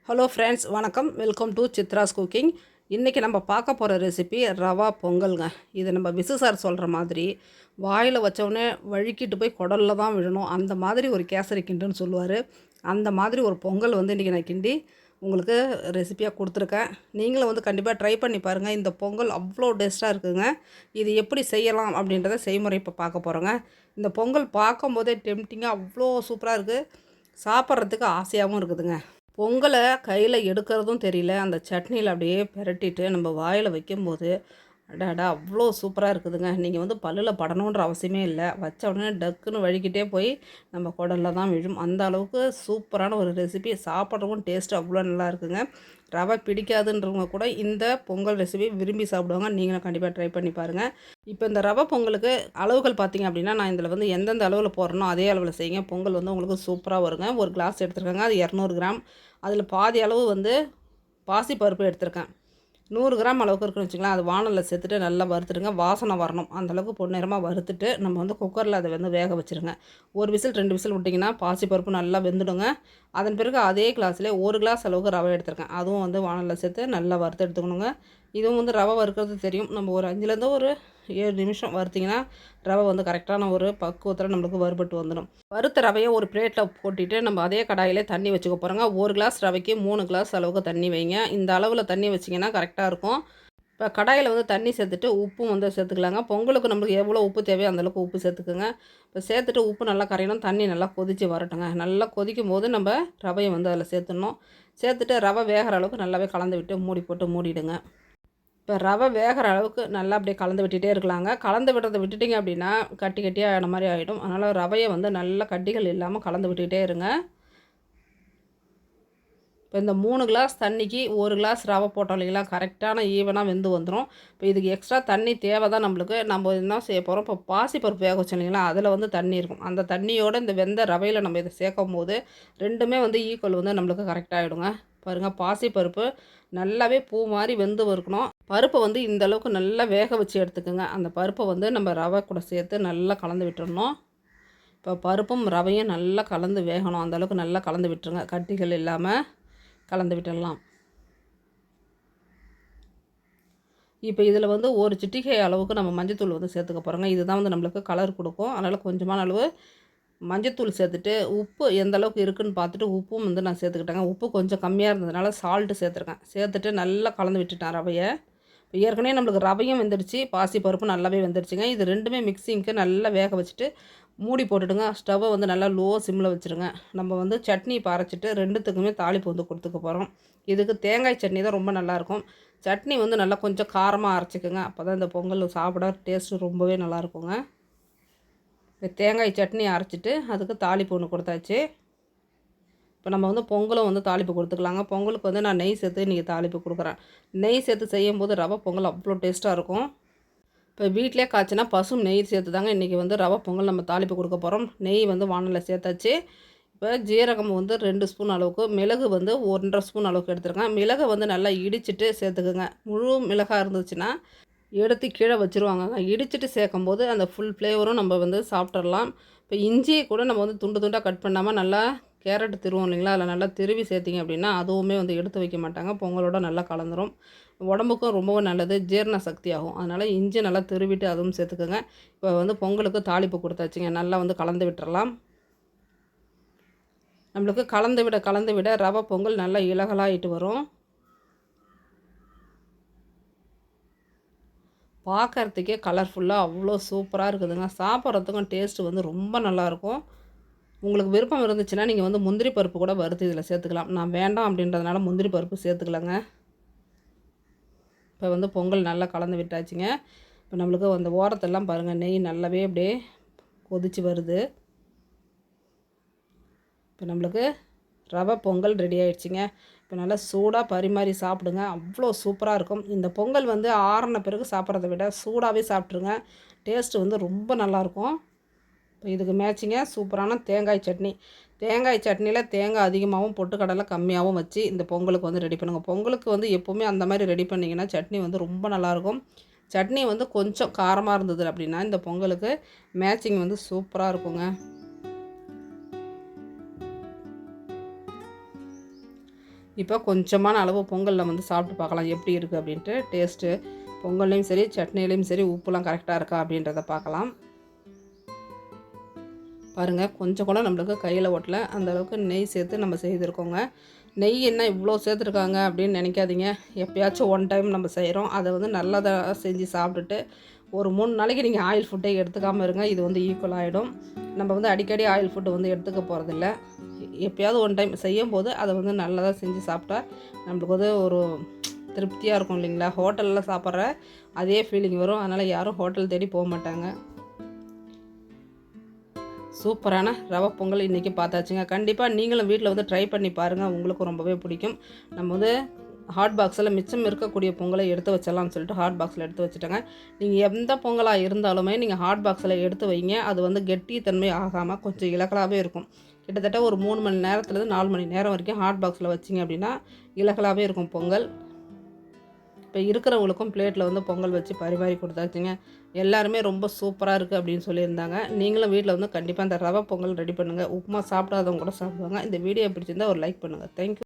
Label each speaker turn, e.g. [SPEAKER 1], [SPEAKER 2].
[SPEAKER 1] Hello friends, வணக்கம். Welcome to Chitra's cooking. இன்றைக்கி நம்ம பார்க்க போகிற ரெசிபி ரவா பொங்கல்ங்க. இது நம்ம விசு சார் சொல்கிற மாதிரி வாயில் வச்சோடனே வழுக்கிட்டு போய் குடலில் தான் விழணும், அந்த மாதிரி ஒரு கேசரி கிண்டுன்னு சொல்லுவார். அந்த மாதிரி ஒரு பொங்கல் வந்து இன்றைக்கி நான் கிண்டி உங்களுக்கு ரெசிபியாக கொடுத்துருக்கேன். நீங்களும் வந்து கண்டிப்பாக ட்ரை பண்ணி பாருங்கள். இந்த பொங்கல் அவ்வளோ டேஸ்ட்டாக இருக்குதுங்க. இது எப்படி செய்யலாம் அப்படின்றத செய்முறை இப்போ பார்க்க போகிறோங்க. இந்த பொங்கல் பார்க்கும்போதே டெம்டிங்காக அவ்வளோ சூப்பராக இருக்குது, சாப்பிட்றதுக்கு ஆசையாகவும் இருக்குதுங்க. பொங்கலை கையில் எடுக்கிறதும் தெரியல, அந்த சட்னியில் அப்படியே பிரட்டிட்டு நம்ம வாயில் வைக்கும்போது அடாடா அவ்வளோ சூப்பராக இருக்குதுங்க. நீங்கள் வந்து பல்லில் படணுன்ற அவசியமே இல்லை, வச்ச உடனே டக்குன்னு வழுக்கிட்டே போய் நம்ம குடலில் தான் விழும். அந்த அளவுக்கு சூப்பரான ஒரு ரெசிபி, சாப்பிட்றவும் டேஸ்ட்டு அவ்வளோ நல்லா இருக்குங்க. ரவை பிடிக்காதுன்றவங்க கூட இந்த பொங்கல் ரெசிபி விரும்பி சாப்பிடுவாங்க. நீங்களும் கண்டிப்பாக ட்ரை பண்ணி பாருங்கள். இப்போ இந்த ரவை பொங்கலுக்கு அளவுகள் பார்த்திங்க அப்படின்னா, நான் இதில் வந்து எந்தெந்த அளவில் போடுறனோ அதே அளவில் செய்யுங்க. பொங்கல் வந்து உங்களுக்கு சூப்பராக வருங்க. ஒரு கிளாஸ் எடுத்துருக்காங்க, அது 200 கிராம். அதில் பாதி அளவு வந்து பாசிப்பருப்பு எடுத்திருக்கேன். 100 கிராம் அளவுக்கு இருக்குன்னு வச்சுக்கலாம். அது வானலில் சேர்த்துட்டு நல்லா வறுத்துடுங்க. வாசனை வரணும், அந்தளவுக்கு பொன்னிறமாக வறுத்துட்டு நம்ம வந்து குக்கரில் அதை வந்து வேக வச்சுருங்க. 1 விசில் 2 விசில் விட்டிங்கன்னா பாசிப்பருப்பு நல்லா வெந்துடுங்க. அதன் பிறகு அதே கிளாஸ்லேயே 1 கிளாஸ் அளவுக்கு ரவை எடுத்துருக்கேன். அதுவும் வந்து வானலில் சேர்த்து நல்லா வறுத்து எடுத்துக்கணுங்க. இதுவும் வந்து ரவை வறுக்கிறது தெரியும். நம்ம ஒரு 5லேருந்து ஒரு 7 நிமிஷம் வறுத்திங்கன்னா ரவை வந்து கரெக்டான ஒரு பக்குவத்தில் நம்மளுக்கு வறுபட்டு வந்துடும். வறுத்த ரவையை ஒரு பிளேட்டில் போட்டுட்டு நம்ம அதே கடாயிலே தண்ணி வச்சுக்க போகிறோங்க. 1 கிளாஸ் ரவைக்கு 3 கிளாஸ் அளவுக்கு தண்ணி வைங்க. இந்த அளவில் தண்ணி வச்சிங்கன்னா கரெக்டாக இருக்கும். இப்போ கடாயில் வந்து தண்ணி சேர்த்துட்டு உப்பும் வந்து சேர்த்துக்கலாங்க. பொங்கலுக்கு நம்மளுக்கு எவ்வளோ உப்பு தேவையோ அந்தளவுக்கு உப்பு சேர்த்துக்குங்க. இப்போ சேர்த்துட்டு உப்பு நல்லா கரையணும், தண்ணி நல்லா கொதித்து வரட்டுங்க. நல்லா கொதிக்கும் போது நம்ம ரவையை வந்து அதில் சேர்த்துடணும். சேர்த்துட்டு ரவை வேகிற அளவுக்கு நல்லாவே கலந்து விட்டு மூடி போட்டு மூடிடுங்க. இப்போ ரவை வேகிற அளவுக்கு நல்லா அப்படியே கலந்து விட்டுகிட்டே இருக்கலாங்க. கலந்து விடுறதை விட்டுட்டிங்க அப்படின்னா கட்டி கட்டியாக ஆன மாதிரி ஆகிடும். அதனால் ரவையை வந்து நல்லா கட்டிகள் இல்லாமல் கலந்து விட்டுக்கிட்டே இருங்க. இப்போ இந்த 3 கிளாஸ் தண்ணிக்கு 1 கிளாஸ் ரவை போட்டோம் இல்லைங்களா, கரெக்டான ஈவனாக வெந்து வந்துடும். இப்போ இதுக்கு எக்ஸ்ட்ரா தண்ணி தேவை தான் நம்மளுக்கு. நம்ம என்ன செய்ய போகிறோம், இப்போ பாசிப்பருப்பு வேக வச்சோம் இல்லைங்களா, அதில் வந்து தண்ணி இருக்கும். அந்த தண்ணியோடு இந்த வெந்த ரவையில் நம்ம இதை சேர்க்கும் போது ரெண்டுமே வந்து ஈக்குவல் வந்து நம்மளுக்கு கரெக்டாகிடுங்க. பாருங்கள், பாசிப்பருப்பு நல்லாவே பூ மாதிரி வெந்து இருக்கணும். பருப்பை வந்து இந்த அளவுக்கு நல்லா வேக வச்சு எடுத்துக்கோங்க. அந்த பருப்பை வந்து நம்ம ரவை கூட சேர்த்து நல்லா கலந்து விட்டுறணும். இப்போ பருப்பும் ரவையும் நல்லா கலந்து வேகணும், அந்தளவுக்கு நல்லா கலந்து விட்டுருங்க. கட்டிகள் இல்லாமல் கலந்து விட்டுடலாம். இப்போ இதில் வந்து ஒரு சிட்டிகை அளவுக்கு நம்ம மஞ்சத்தூள் வந்து சேர்த்துக்க போகிறோங்க. இதுதான் வந்து நம்மளுக்கு கலர் கொடுக்கும். அதனால் கொஞ்சமான அளவு மஞ்சத்தூள் சேர்த்துட்டு உப்பு எந்த அளவுக்கு இருக்குதுன்னு பார்த்துட்டு உப்பும் வந்து நான் சேர்த்துக்கிட்டேங்க. உப்பு கொஞ்சம் கம்மியாக இருந்ததுனால சால்ட்டு சேர்த்துருக்கேன். சேர்த்துட்டு நல்லா கலந்து விட்டுட்டேன் ரவையை. இப்போ ஏற்கனவே நம்மளுக்கு ரவையும் வெந்துடுச்சு, பாசிப்பருப்பு நல்லாவே வெந்துடுச்சுங்க. இது ரெண்டுமே மிக்சிங்க்கு நல்லா வேக வச்சுட்டு மூடி போட்டுடுங்க. ஸ்டவ்வை வந்து நல்லா லோ சிம்மில் வச்சுருங்க. நம்ம வந்து சட்னி இப்போ அரைச்சிட்டு ரெண்டுத்துக்குமே தாளிப்பு வந்து கொடுத்துக்க போகிறோம். இதுக்கு தேங்காய் சட்னி தான் ரொம்ப நல்லாயிருக்கும். சட்னி வந்து நல்லா கொஞ்சம் காரமாக அரைச்சிக்கோங்க. அப்போ தான் இந்த பொங்கல் சாப்பிட டேஸ்ட்டு ரொம்பவே நல்லாயிருக்குங்க. இந்த தேங்காய் சட்னி அரைச்சிட்டு அதுக்கு தாளிப்பு ஒன்று கொடுத்தாச்சு. இப்போ நம்ம வந்து பொங்கலும் வந்து தாளிப்பு கொடுத்துக்கலாங்க. பொங்கலுக்கு வந்து நான் நெய் சேர்த்து இன்றைக்கி தாளிப்பு கொடுக்குறேன். நெய் சேர்த்து செய்யும்போது ரவை பொங்கல் அவ்வளோ டேஸ்ட்டாக இருக்கும். இப்போ வீட்டிலே காய்ச்சினா பசும் நெய் சேர்த்து தாங்க இன்றைக்கி வந்து ரவை பொங்கல் நம்ம தாளிப்பு கொடுக்க போகிறோம். நெய் வந்து வானலில் சேர்த்தாச்சு. இப்போ ஜீரகம் வந்து 2 ஸ்பூன் அளவுக்கு, மிளகு வந்து 1.5 ஸ்பூன் அளவுக்கு எடுத்துருக்கேன். மிளகை வந்து நல்லா இடிச்சிட்டு சேர்த்துக்குங்க. முழு மிளகாக இருந்துச்சுன்னா எடுத்து கீழே வச்சுருவாங்க. இடிச்சிட்டு சேர்க்கும்போது அந்த ஃபுல் ஃப்ளேவரும் நம்ம வந்து சாப்பிட்றலாம். இப்போ இஞ்சியை கூட நம்ம வந்து துண்டு துண்டாக கட் பண்ணாமல் நல்லா கேரட் திருவோம் இல்லைங்களா, அதில் நல்லா திருவி சேர்த்திங்க அப்படின்னா அதுவுமே வந்து எடுத்து வைக்க மாட்டாங்க, பொங்கலோட நல்லா கலந்துரும். உடம்புக்கும் ரொம்பவும் நல்லது, ஜீரண சக்தி ஆகும். அதனால் இஞ்சி நல்லா திருவிட்டு அதுவும் சேர்த்துக்கோங்க. இப்போ வந்து பொங்கலுக்கு தாளிப்பு கொடுத்தாச்சுங்க. நல்லா வந்து கலந்து விட்டுறலாம். நம்மளுக்கு கலந்து விட ரவை பொங்கல் நல்லா இலகலாகிட்டு வரும். பார்க்குறதுக்கே கலர்ஃபுல்லாக அவ்வளோ சூப்பராக இருக்குதுங்க. சாப்பிட்றதுக்கும் டேஸ்ட்டு வந்து ரொம்ப நல்லாயிருக்கும். உங்களுக்கு விருப்பம் இருந்துச்சுன்னா நீங்கள் வந்து முந்திரி பருப்பு கூட வறுத்து இதில் சேர்த்துக்கலாம். நான் வேண்டாம் அப்படின்றதுனால முந்திரி பருப்பு சேர்த்துக்கலங்க. இப்போ வந்து பொங்கல் நல்லா கலந்து விட்டாச்சுங்க. இப்போ நம்மளுக்கு அந்த ஓரத்தெல்லாம் பாருங்கள், நெய் நல்லாவே அப்படியே கொதித்து வருது. இப்போ நம்மளுக்கு ரவை பொங்கல் ரெடி ஆகிடுச்சிங்க. இப்போ நல்லா சூடாக பரிமாறி சாப்பிடுங்க, அவ்வளோ சூப்பராக இருக்கும். இந்த பொங்கல் வந்து ஆறின பிறகு சாப்பிட்றத விட சூடாகவே சாப்பிட்ருங்க, டேஸ்ட்டு வந்து ரொம்ப நல்லாயிருக்கும். இப்போ இதுக்கு மேட்சிங்க சூப்பரான தேங்காய் சட்னி. தேங்காய் சட்னியில் தேங்காய் அதிகமாகவும் பொட்டுக்கடலை கம்மியாகவும் வச்சு இந்த பொங்கலுக்கு வந்து ரெடி பண்ணுங்கள். பொங்கலுக்கு வந்து எப்போவுமே அந்த மாதிரி ரெடி பண்ணிங்கன்னா சட்னி வந்து ரொம்ப நல்லாயிருக்கும். சட்னி வந்து கொஞ்சம் காரமாக இருந்தது அப்படின்னா இந்த பொங்கலுக்கு மேட்சிங் வந்து சூப்பராக இருக்குங்க. இப்போ கொஞ்சமான அளவு பொங்கலில் வந்து சாப்பிட்டு பார்க்கலாம் எப்படி இருக்குது அப்படின்ட்டு. டேஸ்ட்டு பொங்கல்லையும் சரி சட்னிலையும் சரி உப்புலாம் கரெக்டாக இருக்கா அப்படின்றத பார்க்கலாம். பாருங்கள், கொஞ்சம் கூட நம்மளுக்கு கையில் ஒட்டல, அந்தளவுக்கு நெய் சேர்த்து நம்ம செய்திருக்கோங்க. நெய் என்ன இவ்வளோ சேர்த்துருக்காங்க அப்படின்னு நினைக்காதீங்க. எப்போயாச்சும் ஒன் டைம் நம்ம செய்கிறோம், அதை வந்து நல்லதாக செஞ்சு சாப்பிட்டுட்டு ஒரு 3 நாளைக்கு நீங்கள் ஆயில் ஃபுட்டே எடுத்துக்காமல் இருங்க. இது வந்து ஈக்குவல் ஆகிடும். நம்ம வந்து அடிக்கடி ஆயில் ஃபுட்டு வந்து எடுத்துக்க போகிறதில்ல. எப்போயாவது ஒன் டைம் செய்யும்போது அதை வந்து நல்லதாக செஞ்சு சாப்பிட்டா நம்மளுக்கு வந்து ஒரு திருப்தியாக இருக்கும் இல்லைங்களா? ஹோட்டலில் சாப்பிட்ற அதே ஃபீலிங் வரும். அதனால் யாரும் ஹோட்டல் தேடி போக மாட்டாங்க. சூப்பரான ரவை பொங்கல் இன்றைக்கி பார்த்தாச்சுங்க. கண்டிப்பாக நீங்களும் வீட்டில் வந்து ட்ரை பண்ணி பாருங்கள், உங்களுக்கும் ரொம்பவே பிடிக்கும். நம்ம வந்து ஹாட் பாக்ஸில் மிச்சம் இருக்கக்கூடிய பொங்கலை எடுத்து வச்சிடலாம்னு சொல்லிட்டு ஹாட் பாக்ஸில் எடுத்து வச்சுட்டேங்க. நீங்கள் எந்த பொங்கலாக இருந்தாலுமே நீங்கள் ஹாட் பாக்ஸில் எடுத்து வைங்க. அது வந்து கெட்டித்தன்மை ஆகாமல் கொஞ்சம் இலகலாகவே இருக்கும். கிட்டத்தட்ட ஒரு 3 மணி நேரத்துலேருந்து 4 மணி நேரம் வரைக்கும் ஹாட் பாக்ஸில் வச்சிங்க அப்படின்னா இலகலாகவே இருக்கும் பொங்கல். இப்போ இருக்கிறவங்களுக்கும் பிளேட்டில் வந்து பொங்கல் வச்சு பரிமாறி கொடுத்தாச்சுங்க. எல்லாருமே ரொம்ப சூப்பராக இருக்குது அப்படின்னு சொல்லியிருந்தாங்க. நீங்களும் வீட்டில் வந்து கண்டிப்பாக அந்த ரவை பொங்கல் ரெடி பண்ணுங்கள். உப்புமா சாப்பிடாதவங்க கூட சாப்பிடுவாங்க. இந்த வீடியோ பிடிச்சிருந்தால் ஒரு லைக் பண்ணுங்கள். தேங்க்யூ.